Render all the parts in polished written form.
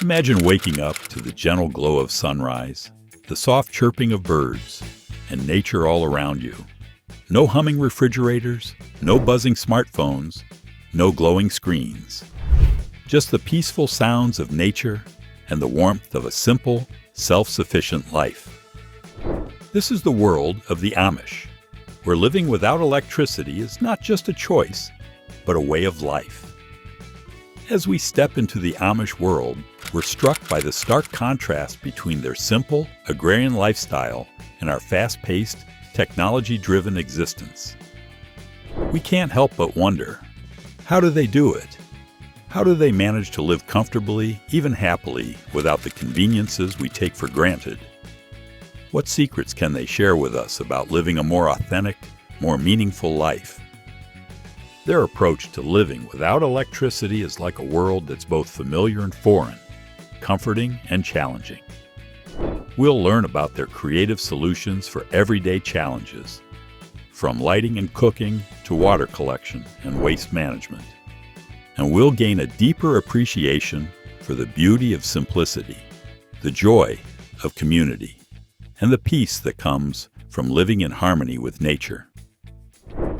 Imagine waking up to the gentle glow of sunrise, the soft chirping of birds, and nature all around you. No humming refrigerators, no buzzing smartphones, no glowing screens. Just the peaceful sounds of nature and the warmth of a simple, self-sufficient life. This is the world of the Amish, where living without electricity is not just a choice, but a way of life. As we step into the Amish world, we're struck by the stark contrast between their simple, agrarian lifestyle and our fast-paced, technology-driven existence. We can't help but wonder, how do they do it? How do they manage to live comfortably, even happily, without the conveniences we take for granted? What secrets can they share with us about living a more authentic, more meaningful life? Their approach to living without electricity is like a world that's both familiar and foreign, comforting and challenging. We'll learn about their creative solutions for everyday challenges, from lighting and cooking to water collection and waste management. And we'll gain a deeper appreciation for the beauty of simplicity, the joy of community, and the peace that comes from living in harmony with nature.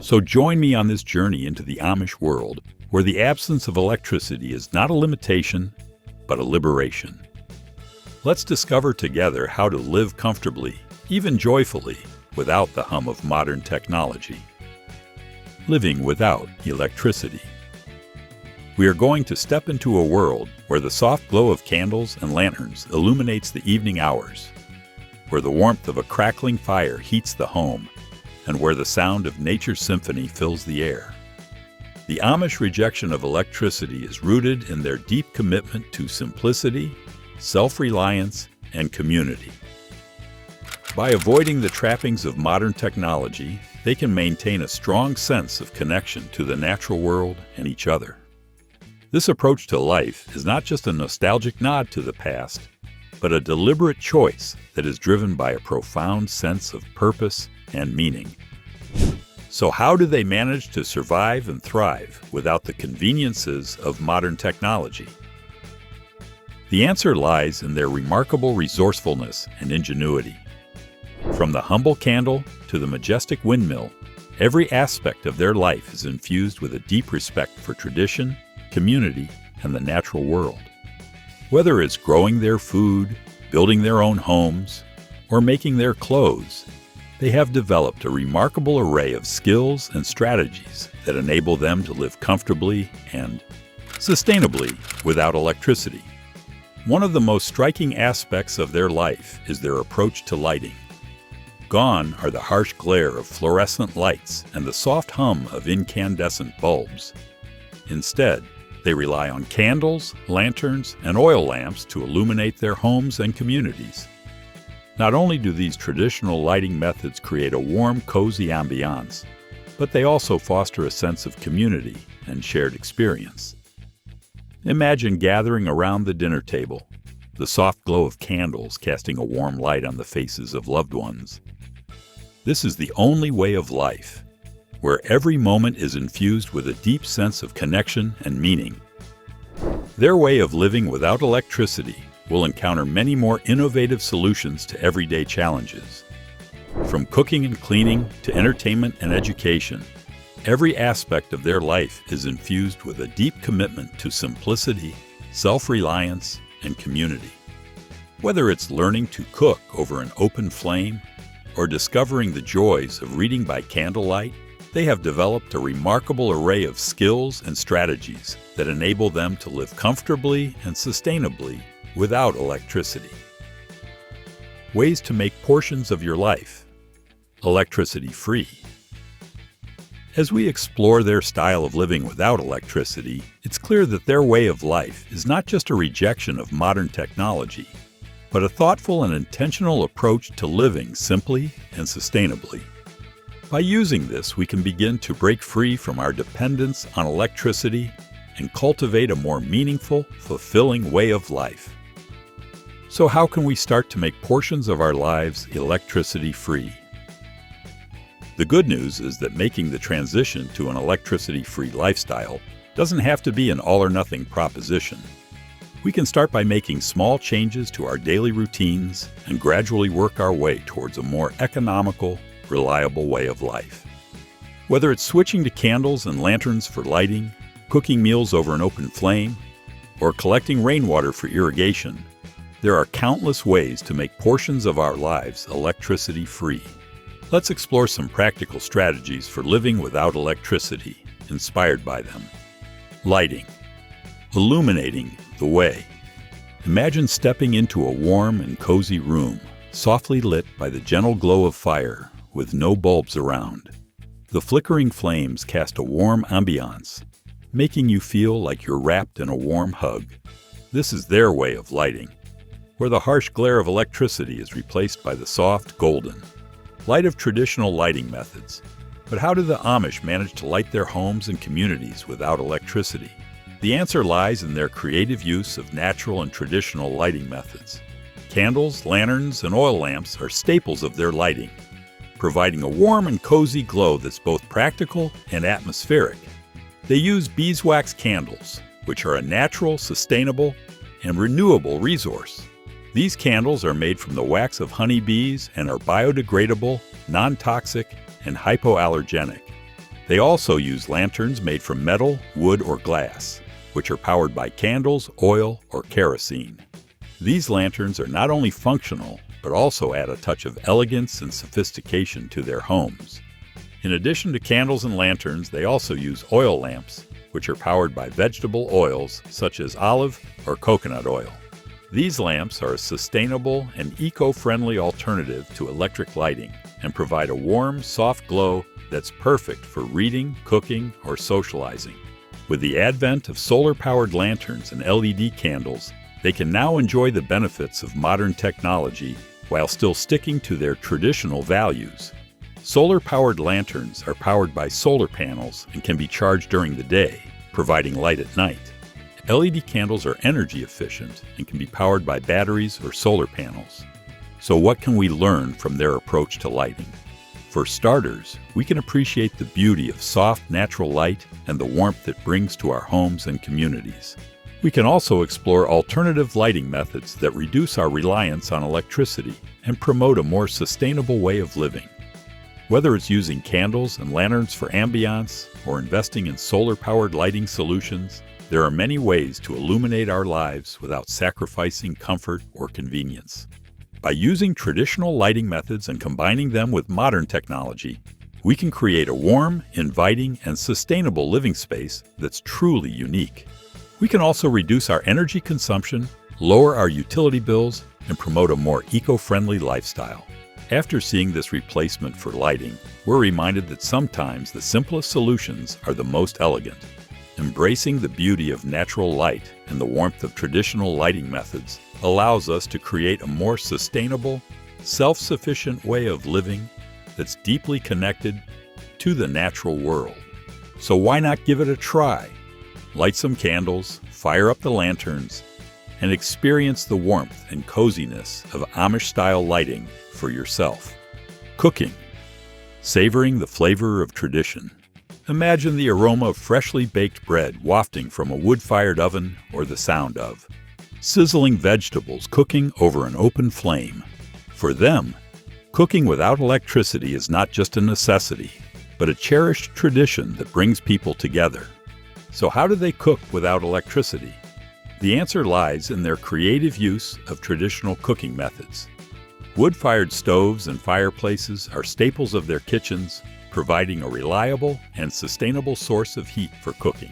So join me on this journey into the Amish world, where the absence of electricity is not a limitation, but a liberation. Let's discover together how to live comfortably, even joyfully, without the hum of modern technology. Living without electricity. We are going to step into a world where the soft glow of candles and lanterns illuminates the evening hours, where the warmth of a crackling fire heats the home, and where the sound of nature's symphony fills the air. The Amish rejection of electricity is rooted in their deep commitment to simplicity, self-reliance, and community. By avoiding the trappings of modern technology, they can maintain a strong sense of connection to the natural world and each other. This approach to life is not just a nostalgic nod to the past, but a deliberate choice that is driven by a profound sense of purpose and meaning. So how do they manage to survive and thrive without the conveniences of modern technology? The answer lies in their remarkable resourcefulness and ingenuity. From the humble candle to the majestic windmill, every aspect of their life is infused with a deep respect for tradition, community, and the natural world. Whether it's growing their food, building their own homes, or making their clothes, they have developed a remarkable array of skills and strategies that enable them to live comfortably and sustainably without electricity. One of the most striking aspects of their life is their approach to lighting. Gone are the harsh glare of fluorescent lights and the soft hum of incandescent bulbs. Instead, they rely on candles, lanterns, and oil lamps to illuminate their homes and communities. Not only do these traditional lighting methods create a warm, cozy ambiance, but they also foster a sense of community and shared experience. Imagine gathering around the dinner table, the soft glow of candles casting a warm light on the faces of loved ones. This is the only way of life, where every moment is infused with a deep sense of connection and meaning. Their way of living without electricity will encounter many more innovative solutions to everyday challenges. From cooking and cleaning to entertainment and education, every aspect of their life is infused with a deep commitment to simplicity, self-reliance, and community. Whether it's learning to cook over an open flame or discovering the joys of reading by candlelight, they have developed a remarkable array of skills and strategies that enable them to live comfortably and sustainably without electricity. Ways to make portions of your life electricity-free. As we explore their style of living without electricity, it's clear that their way of life is not just a rejection of modern technology, but a thoughtful and intentional approach to living simply and sustainably. By using this, we can begin to break free from our dependence on electricity and cultivate a more meaningful, fulfilling way of life. So how can we start to make portions of our lives electricity-free? The good news is that making the transition to an electricity-free lifestyle doesn't have to be an all-or-nothing proposition. We can start by making small changes to our daily routines and gradually work our way towards a more economical, reliable way of life. Whether it's switching to candles and lanterns for lighting, cooking meals over an open flame, or collecting rainwater for irrigation, there are countless ways to make portions of our lives electricity-free. Let's explore some practical strategies for living without electricity, inspired by them. Lighting. Illuminating the way. Imagine stepping into a warm and cozy room, softly lit by the gentle glow of fire, with no bulbs around. The flickering flames cast a warm ambiance, making you feel like you're wrapped in a warm hug. This is their way of lighting, where the harsh glare of electricity is replaced by the soft, golden light of traditional lighting methods. But how do the Amish manage to light their homes and communities without electricity? The answer lies in their creative use of natural and traditional lighting methods. Candles, lanterns, and oil lamps are staples of their lighting, providing a warm and cozy glow that's both practical and atmospheric. They use beeswax candles, which are a natural, sustainable, and renewable resource. These candles are made from the wax of honeybees and are biodegradable, non-toxic, and hypoallergenic. They also use lanterns made from metal, wood, or glass, which are powered by candles, oil, or kerosene. These lanterns are not only functional, but also add a touch of elegance and sophistication to their homes. In addition to candles and lanterns, they also use oil lamps, which are powered by vegetable oils such as olive or coconut oil. These lamps are a sustainable and eco-friendly alternative to electric lighting and provide a warm, soft glow that's perfect for reading, cooking, or socializing. With the advent of solar-powered lanterns and LED candles, they can now enjoy the benefits of modern technology while still sticking to their traditional values. Solar-powered lanterns are powered by solar panels and can be charged during the day, providing light at night. LED candles are energy efficient and can be powered by batteries or solar panels. So what can we learn from their approach to lighting? For starters, we can appreciate the beauty of soft, natural light and the warmth it brings to our homes and communities. We can also explore alternative lighting methods that reduce our reliance on electricity and promote a more sustainable way of living. Whether it's using candles and lanterns for ambiance or investing in solar-powered lighting solutions, there are many ways to illuminate our lives without sacrificing comfort or convenience. By using traditional lighting methods and combining them with modern technology, we can create a warm, inviting, and sustainable living space that's truly unique. We can also reduce our energy consumption, lower our utility bills, and promote a more eco-friendly lifestyle. After seeing this replacement for lighting, we're reminded that sometimes the simplest solutions are the most elegant. Embracing the beauty of natural light and the warmth of traditional lighting methods allows us to create a more sustainable, self-sufficient way of living that's deeply connected to the natural world. So why not give it a try? Light some candles, fire up the lanterns, and experience the warmth and coziness of Amish-style lighting for yourself. Cooking. Savoring the flavor of tradition. Imagine the aroma of freshly baked bread wafting from a wood-fired oven or the sound of sizzling vegetables cooking over an open flame. For them, cooking without electricity is not just a necessity, but a cherished tradition that brings people together. So how do they cook without electricity? The answer lies in their creative use of traditional cooking methods. Wood-fired stoves and fireplaces are staples of their kitchens, providing a reliable and sustainable source of heat for cooking.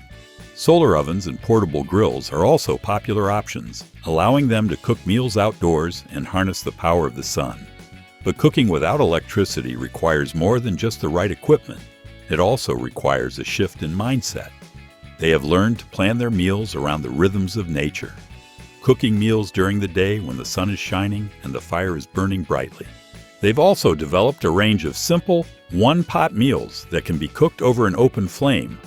Solar ovens and portable grills are also popular options, allowing them to cook meals outdoors and harness the power of the sun. But cooking without electricity requires more than just the right equipment. It also requires a shift in mindset. They have learned to plan their meals around the rhythms of nature, cooking meals during the day when the sun is shining and the fire is burning brightly. They've also developed a range of simple, one-pot meals that can be cooked over an open flame,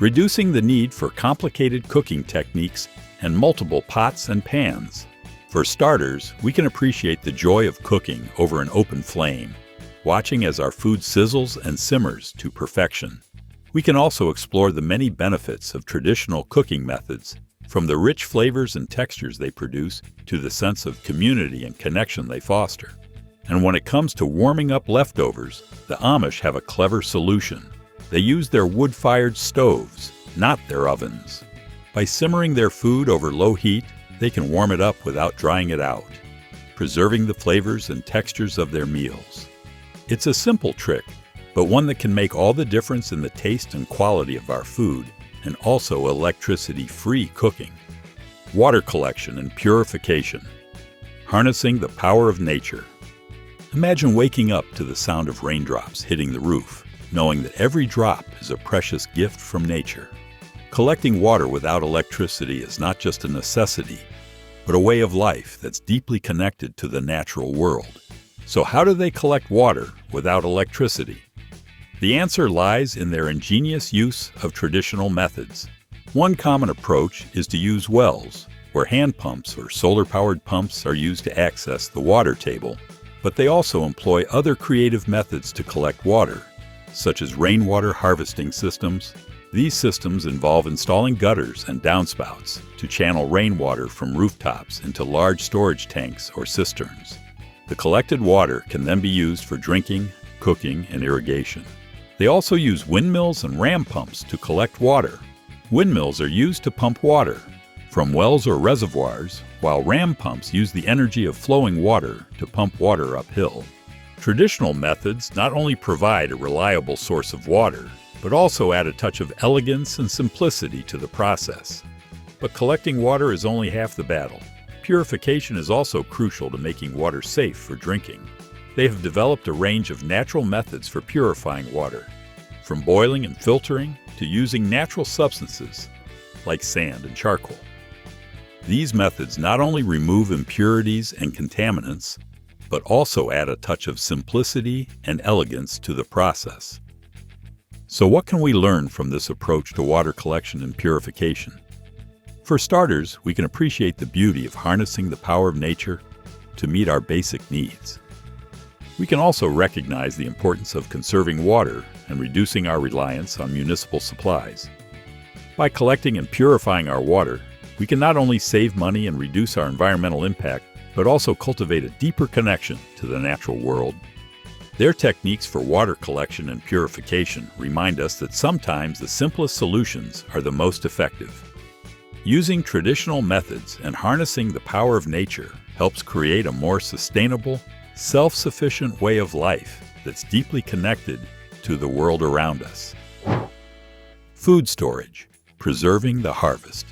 reducing the need for complicated cooking techniques and multiple pots and pans. For starters, we can appreciate the joy of cooking over an open flame, watching as our food sizzles and simmers to perfection. We can also explore the many benefits of traditional cooking methods, from the rich flavors and textures they produce to the sense of community and connection they foster. And when it comes to warming up leftovers, the Amish have a clever solution. They use their wood-fired stoves, not their ovens. By simmering their food over low heat, they can warm it up without drying it out, preserving the flavors and textures of their meals. It's a simple trick, but one that can make all the difference in the taste and quality of our food, and also electricity-free cooking. Water collection and purification. Harnessing the power of nature. Imagine waking up to the sound of raindrops hitting the roof, knowing that every drop is a precious gift from nature. Collecting water without electricity is not just a necessity, but a way of life that's deeply connected to the natural world. So how do they collect water without electricity? The answer lies in their ingenious use of traditional methods. One common approach is to use wells, where hand pumps or solar-powered pumps are used to access the water table, but they also employ other creative methods to collect water, such as rainwater harvesting systems. These systems involve installing gutters and downspouts to channel rainwater from rooftops into large storage tanks or cisterns. The collected water can then be used for drinking, cooking, and irrigation. They also use windmills and ram pumps to collect water. Windmills are used to pump water from wells or reservoirs, while ram pumps use the energy of flowing water to pump water uphill. Traditional methods not only provide a reliable source of water, but also add a touch of elegance and simplicity to the process. But collecting water is only half the battle. Purification is also crucial to making water safe for drinking. They have developed a range of natural methods for purifying water, from boiling and filtering to using natural substances like sand and charcoal. These methods not only remove impurities and contaminants, but also add a touch of simplicity and elegance to the process. So what can we learn from this approach to water collection and purification? For starters, we can appreciate the beauty of harnessing the power of nature to meet our basic needs. We can also recognize the importance of conserving water and reducing our reliance on municipal supplies. By collecting and purifying our water, we can not only save money and reduce our environmental impact, but also cultivate a deeper connection to the natural world. Their techniques for water collection and purification remind us that sometimes the simplest solutions are the most effective. Using traditional methods and harnessing the power of nature helps create a more sustainable, self-sufficient way of life that's deeply connected to the world around us. Food storage, preserving the harvest.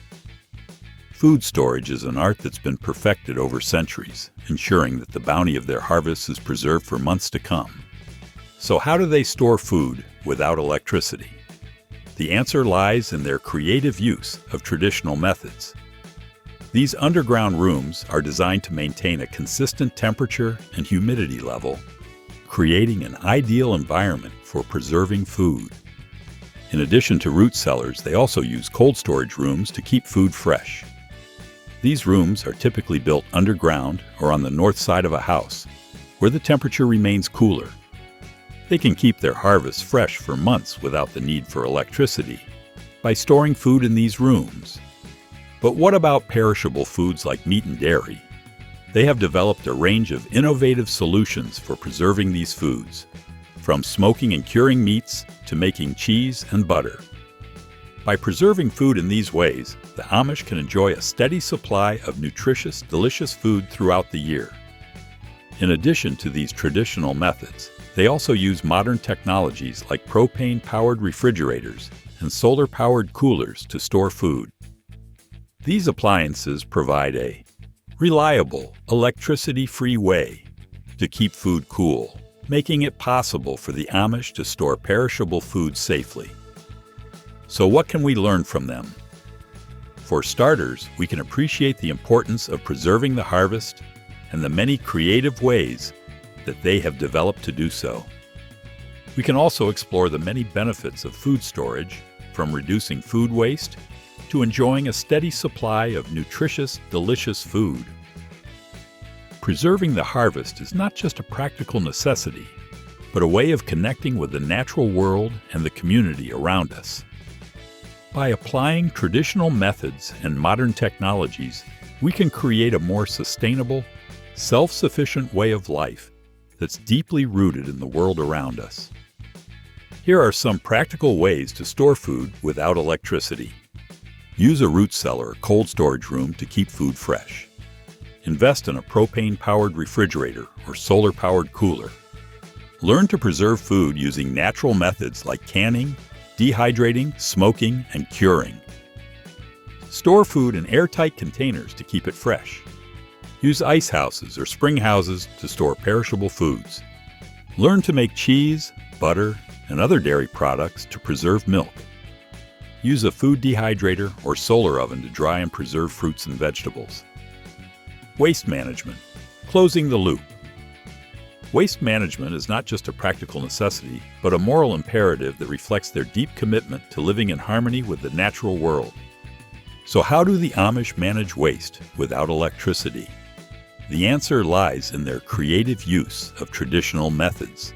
Food storage is an art that's been perfected over centuries, ensuring that the bounty of their harvest is preserved for months to come. So how do they store food without electricity? The answer lies in their creative use of traditional methods. These underground rooms are designed to maintain a consistent temperature and humidity level, creating an ideal environment for preserving food. In addition to root cellars, they also use cold storage rooms to keep food fresh. These rooms are typically built underground or on the north side of a house, where the temperature remains cooler. They can keep their harvests fresh for months without the need for electricity by storing food in these rooms. But what about perishable foods like meat and dairy? They have developed a range of innovative solutions for preserving these foods, from smoking and curing meats to making cheese and butter. By preserving food in these ways, the Amish can enjoy a steady supply of nutritious, delicious food throughout the year. In addition to these traditional methods, they also use modern technologies like propane-powered refrigerators and solar-powered coolers to store food. These appliances provide a reliable, electricity-free way to keep food cool, making it possible for the Amish to store perishable food safely. So what can we learn from them? For starters, we can appreciate the importance of preserving the harvest and the many creative ways that they have developed to do so. We can also explore the many benefits of food storage, from reducing food waste to enjoying a steady supply of nutritious, delicious food. Preserving the harvest is not just a practical necessity, but a way of connecting with the natural world and the community around us. By applying traditional methods and modern technologies, we can create a more sustainable, self-sufficient way of life that's deeply rooted in the world around us. Here are some practical ways to store food without electricity. Use a root cellar or cold storage room to keep food fresh. Invest in a propane-powered refrigerator or solar-powered cooler. Learn to preserve food using natural methods like canning, dehydrating, smoking, and curing. Store food in airtight containers to keep it fresh. Use ice houses or spring houses to store perishable foods. Learn to make cheese, butter, and other dairy products to preserve milk. Use a food dehydrator or solar oven to dry and preserve fruits and vegetables. Waste management. Closing the loop. Waste management is not just a practical necessity, but a moral imperative that reflects their deep commitment to living in harmony with the natural world. So how do the Amish manage waste without electricity? The answer lies in their creative use of traditional methods.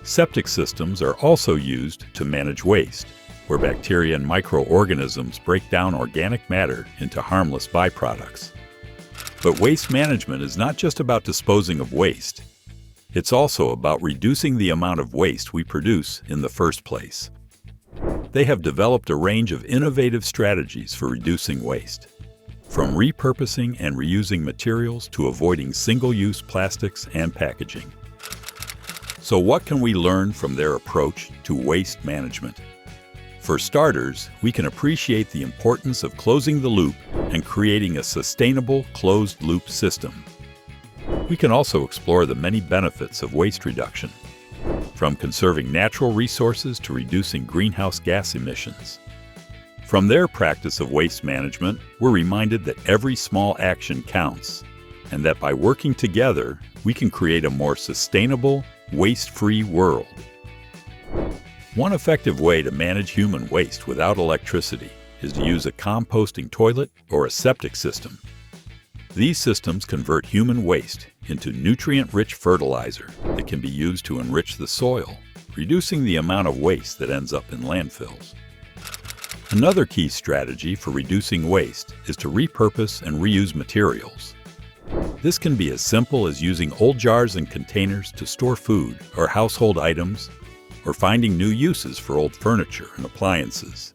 Septic systems are also used to manage waste, where bacteria and microorganisms break down organic matter into harmless byproducts. But waste management is not just about disposing of waste. It's also about reducing the amount of waste we produce in the first place. They have developed a range of innovative strategies for reducing waste, from repurposing and reusing materials to avoiding single-use plastics and packaging. So what can we learn from their approach to waste management? For starters, we can appreciate the importance of closing the loop and creating a sustainable closed-loop system. We can also explore the many benefits of waste reduction, from conserving natural resources to reducing greenhouse gas emissions. From their practice of waste management, we're reminded that every small action counts, and that by working together, we can create a more sustainable, waste-free world. One effective way to manage human waste without electricity is to use a composting toilet or a septic system. These systems convert human waste into nutrient-rich fertilizer that can be used to enrich the soil, reducing the amount of waste that ends up in landfills. Another key strategy for reducing waste is to repurpose and reuse materials. This can be as simple as using old jars and containers to store food or household items, or finding new uses for old furniture and appliances.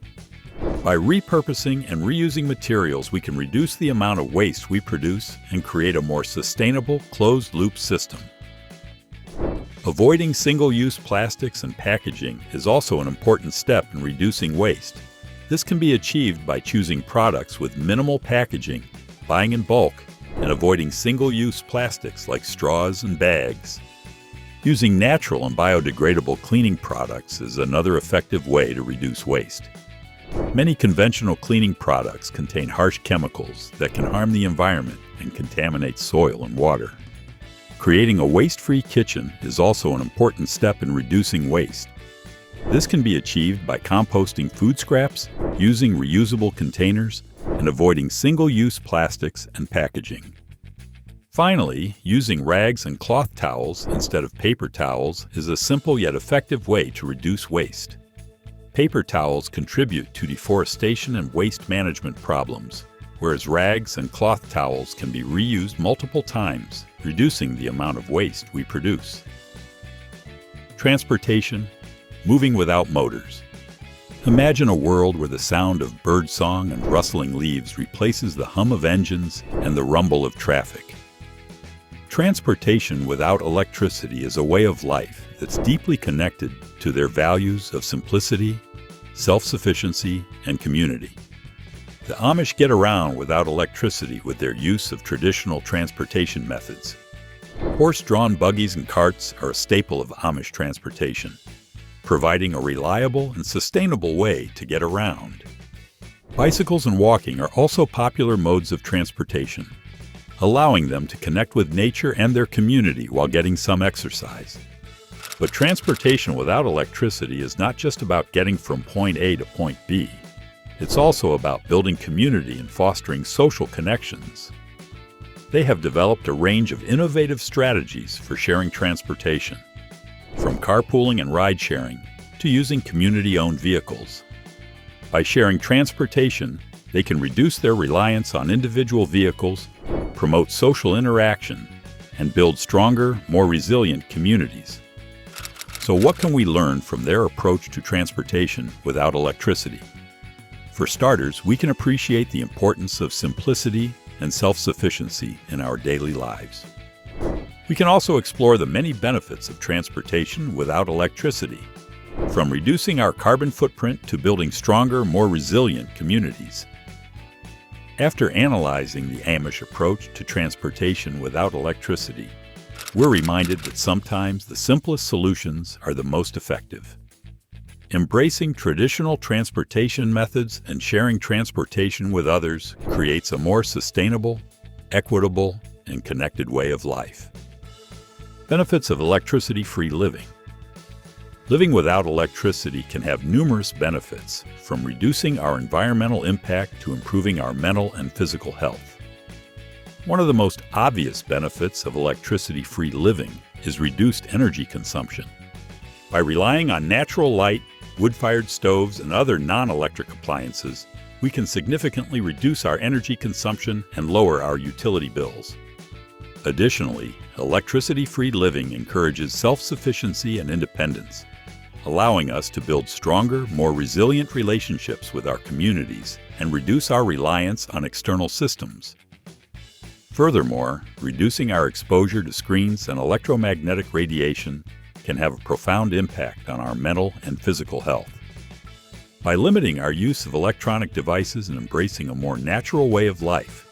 By repurposing and reusing materials, we can reduce the amount of waste we produce and create a more sustainable, closed-loop system. Avoiding single-use plastics and packaging is also an important step in reducing waste. This can be achieved by choosing products with minimal packaging, buying in bulk, and avoiding single-use plastics like straws and bags. Using natural and biodegradable cleaning products is another effective way to reduce waste. Many conventional cleaning products contain harsh chemicals that can harm the environment and contaminate soil and water. Creating a waste-free kitchen is also an important step in reducing waste. This can be achieved by composting food scraps, using reusable containers, and avoiding single-use plastics and packaging. Finally, using rags and cloth towels instead of paper towels is a simple yet effective way to reduce waste. Paper towels contribute to deforestation and waste management problems, whereas rags and cloth towels can be reused multiple times, reducing the amount of waste we produce. Transportation, moving without motors. Imagine a world where the sound of birdsong and rustling leaves replaces the hum of engines and the rumble of traffic. Transportation without electricity is a way of life that's deeply connected to their values of simplicity, self-sufficiency, and community. The Amish get around without electricity with their use of traditional transportation methods. Horse-drawn buggies and carts are a staple of Amish transportation, providing a reliable and sustainable way to get around. Bicycles and walking are also popular modes of transportation, allowing them to connect with nature and their community while getting some exercise. But transportation without electricity is not just about getting from point A to point B. It's also about building community and fostering social connections. They have developed a range of innovative strategies for sharing transportation, from carpooling and ride-sharing to using community-owned vehicles. By sharing transportation, they can reduce their reliance on individual vehicles, promote social interaction, and build stronger, more resilient communities. So what can we learn from their approach to transportation without electricity? For starters, we can appreciate the importance of simplicity and self-sufficiency in our daily lives. We can also explore the many benefits of transportation without electricity, from reducing our carbon footprint to building stronger, more resilient communities. After analyzing the Amish approach to transportation without electricity, we're reminded that sometimes the simplest solutions are the most effective. Embracing traditional transportation methods and sharing transportation with others creates a more sustainable, equitable, and connected way of life. Benefits of electricity-free living. Living without electricity can have numerous benefits, from reducing our environmental impact to improving our mental and physical health. One of the most obvious benefits of electricity-free living is reduced energy consumption. By relying on natural light, wood-fired stoves, and other non-electric appliances, we can significantly reduce our energy consumption and lower our utility bills. Additionally, electricity-free living encourages self-sufficiency and independence, allowing us to build stronger, more resilient relationships with our communities and reduce our reliance on external systems. Furthermore, reducing our exposure to screens and electromagnetic radiation can have a profound impact on our mental and physical health. By limiting our use of electronic devices and embracing a more natural way of life,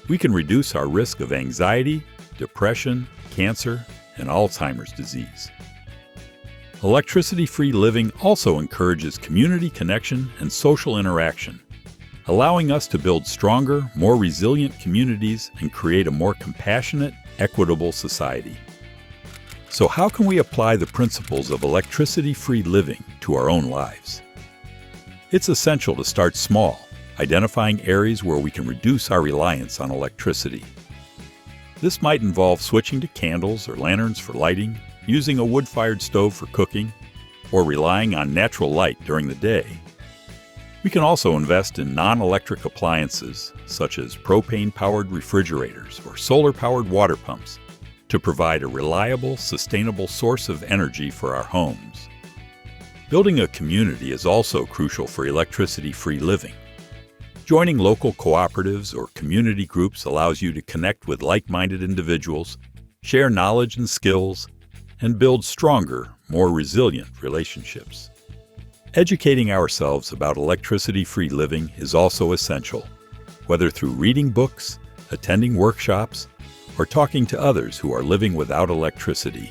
we can reduce our risk of anxiety, depression, cancer, and Alzheimer's disease. Electricity-free living also encourages community connection and social interaction, allowing us to build stronger, more resilient communities and create a more compassionate, equitable society. So how can we apply the principles of electricity-free living to our own lives? It's essential to start small, identifying areas where we can reduce our reliance on electricity. This might involve switching to candles or lanterns for lighting, using a wood-fired stove for cooking, or relying on natural light during the day. We can also invest in non-electric appliances, such as propane-powered refrigerators or solar-powered water pumps, to provide a reliable, sustainable source of energy for our homes. Building a community is also crucial for electricity-free living. Joining local cooperatives or community groups allows you to connect with like-minded individuals, share knowledge and skills, and build stronger, more resilient relationships. Educating ourselves about electricity-free living is also essential, whether through reading books, attending workshops, or talking to others who are living without electricity.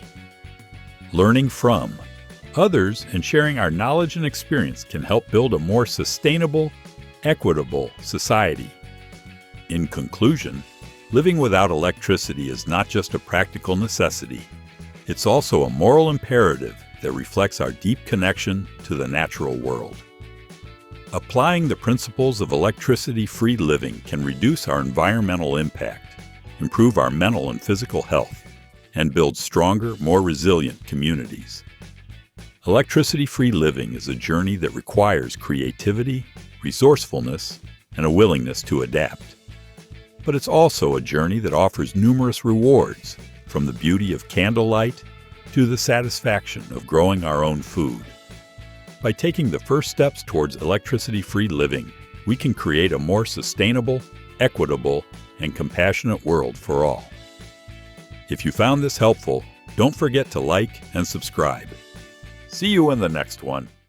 Learning from others and sharing our knowledge and experience can help build a more sustainable, equitable society. In conclusion, living without electricity is not just a practical necessity. It's also a moral imperative that reflects our deep connection to the natural world. Applying the principles of electricity-free living can reduce our environmental impact, improve our mental and physical health, and build stronger, more resilient communities. Electricity-free living is a journey that requires creativity, resourcefulness, and a willingness to adapt. But it's also a journey that offers numerous rewards, from the beauty of candlelight to the satisfaction of growing our own food. By taking the first steps towards electricity-free living, we can create a more sustainable, equitable, and compassionate world for all. If you found this helpful, don't forget to like and subscribe. See you in the next one.